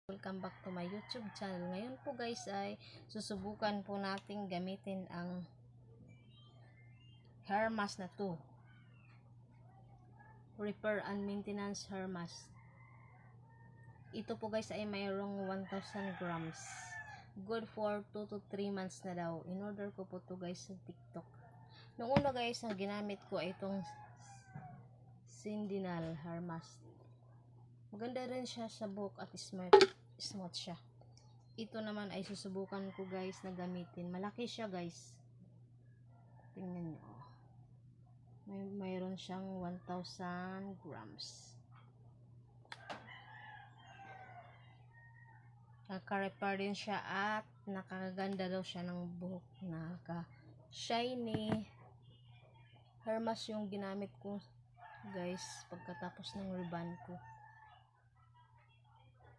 Welcome back to my YouTube channel. Ngayon po guys ay susubukan po nating gamitin ang hair mask na to. Repair and maintenance hair mask. Ito po guys ay mayroong 1,000 grams. Good for 2 to 3 months na daw. In order ko po to guys sa TikTok. Nung una guys, ang ginamit ko ay itong Sindinal hair mask. Maganda rin siya sa buhok at smooth siya. Ito naman ay susubukan ko guys na gamitin. Malaki siya guys. Tingnan nyo. Mayroon siyang 1,000 grams. Naka-repair din siya at nakakaganda daw siya ng buhok. Naka-shiny. Hair mask yung ginamit ko guys pagkatapos ng reband ko.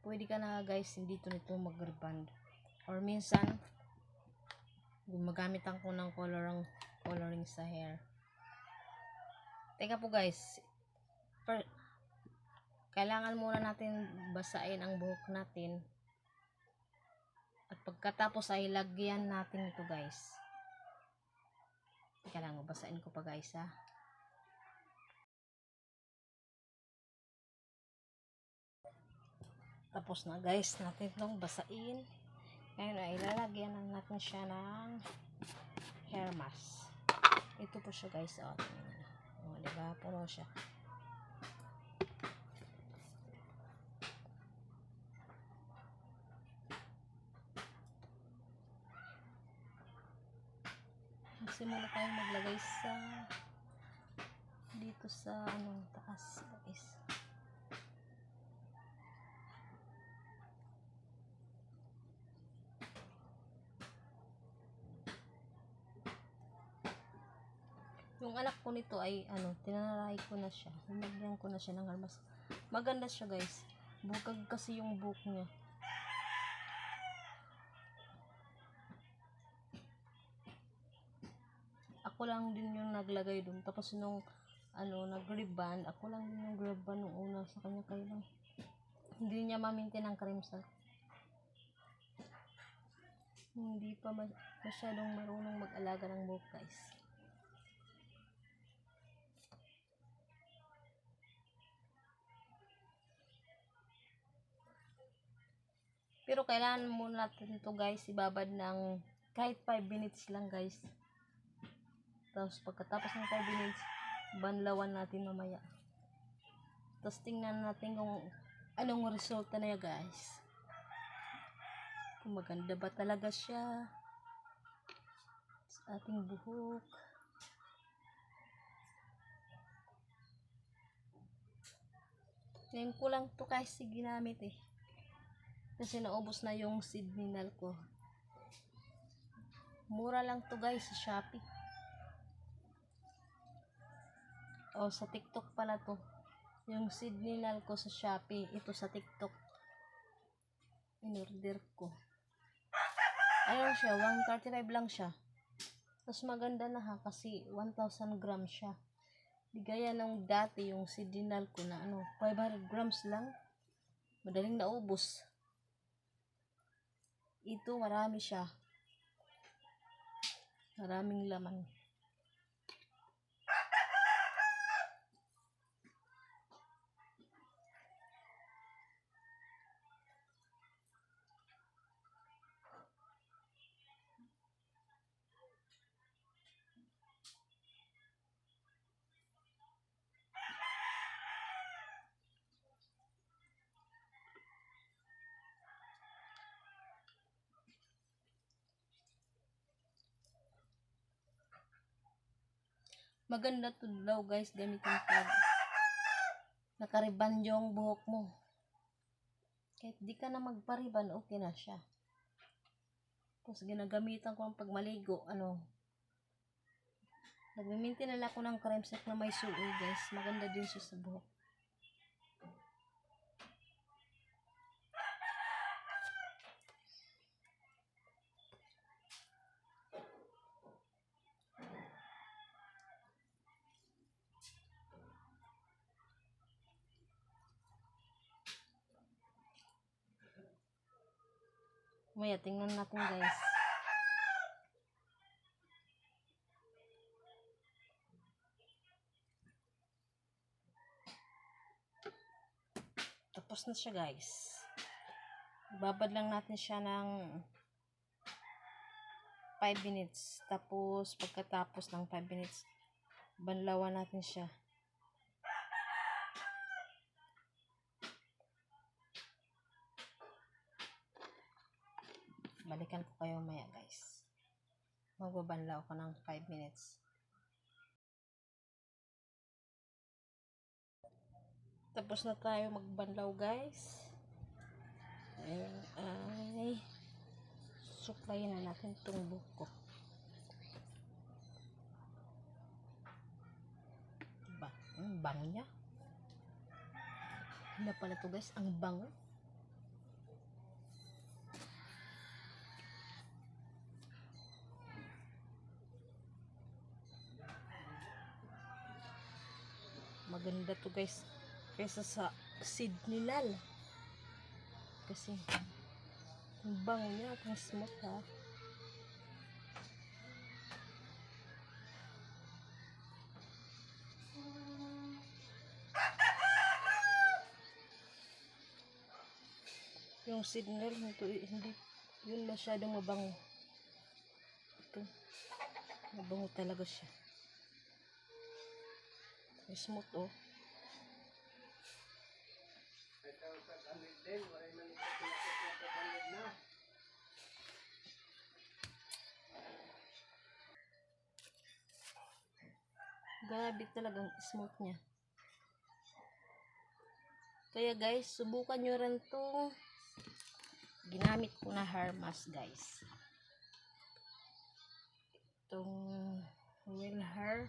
Pwede ka na guys dito nito mag-reband. Or minsan gumagamit ako ng coloring sa hair. Teka po guys. Kailangan muna natin basain ang buhok natin. At pagkatapos ay lagyan natin ito guys. Teka lang, basain ko pa guys ha. Tapos na guys natin itong basain. Ngayon ay ilalagyan na natin siya ng hair mask. Ito po siya guys. O, diba? Puno siya. Magsimula tayong maglagay sa dito sa taas guys. Yung anak ko nito ay tinanaray ko na siya. Hinagyan ko na siya ng hair mask. Maganda siya guys. Bukag kasi yung buhok niya. Ako lang din yung naglagay dun. Tapos nung nag-reband, ako lang din yung reband nung una sa kanya kailang. Hindi niya ma-maintain ang cream silk. Hindi pa masyadong marunong mag-alaga ng buhok guys. Pero kailangan muna natin ito guys ibabad ng kahit 5 minutes lang guys. Tapos pagkatapos ng 5 minutes, banlawan natin mamaya. Tapos tingnan natin kung anong resulta na yan guys. Kung maganda ba talaga siya sa ating buhok. Ngayon ko lang to kasi ginamit eh. Kasi naubos na yung Sindinal ko. Mura lang to guys sa Shopee. O sa TikTok pala to. Yung Sindinal ko sa Shopee. Ito sa TikTok. In-order ko. Ayun siya. 135 lang siya. Tapos maganda na ha. Kasi 1,000 grams siya. Di gaya nung dati yung Sindinal ko na 500 grams lang. Madaling naubos. Ito marami siya. Maraming laman. Maganda to daw guys gamitin pag nakariban yung buhok mo. Kahit di ka na magpariban, okay na siya. Tapos ginagamitan ko ang pagmaligo. Nagmimintin na ako ng cream silk na may suoy guys. Maganda din siya sa buhok. Maya, tingnan natin guys. Tapos na siya guys. Babad lang natin siya ng 5 minutes. Tapos, pagkatapos ng 5 minutes, banlawan natin siya. Balikan ko kayo maya guys. Magbabanlaw ko ng 5 minutes. Tapos na tayo magbanlaw guys. Ayan ay suklayin na natin itong buko. Diba? Ang bango niya. Ano pala ito guys? Ang bango. Maganda to guys kaysa sa seed ni Lal. Kasi ang bango niya at ang smooth ha. Yung seed ni Lal hindi yun masyadong mabango. Ito mabango talaga siya. Smooth oh. Grabe talagang smooth niya. Kaya guys, subukan nyo rin to. Ginamit ko na hair mask guys. Itong wheel hair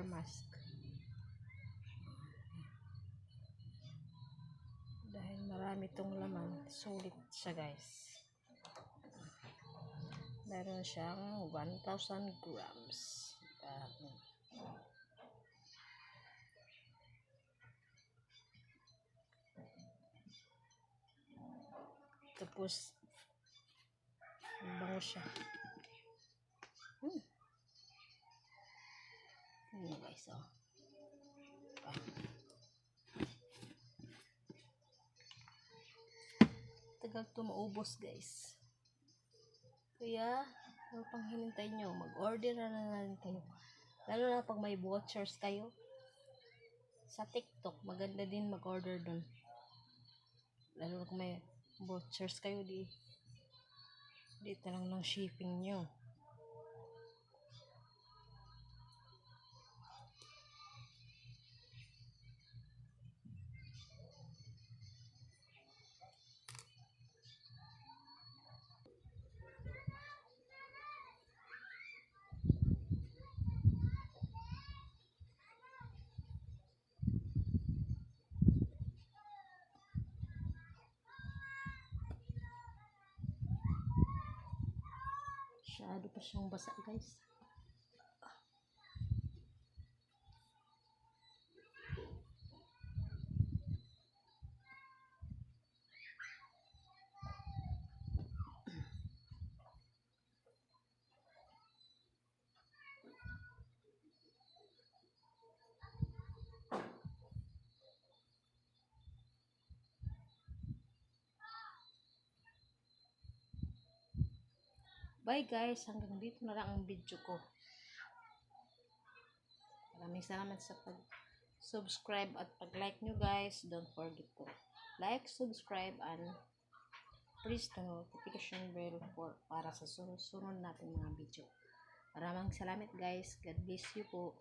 mask. Dahil marami itong laman, sulit siya guys. Meron siyang 1,000 grams. Tapos bango siya. Ano guys oh. Tagal to maubos guys. Kaya ano pang hinintay nyo? Mag-order na lang kayo. Lalo na pag may vouchers kayo sa TikTok, maganda din mag-order dun. Lalo na kung may vouchers kayo, dito lang ng shipping nyo. Masyado pa siyang basa guys. Bye guys, hanggang dito na lang ang video ko. Maraming salamat sa pag-subscribe at pag-like nyo guys. Don't forget to like, subscribe, and press the notification bell para sa sunod natin mga video. Maraming salamat guys. God bless you po.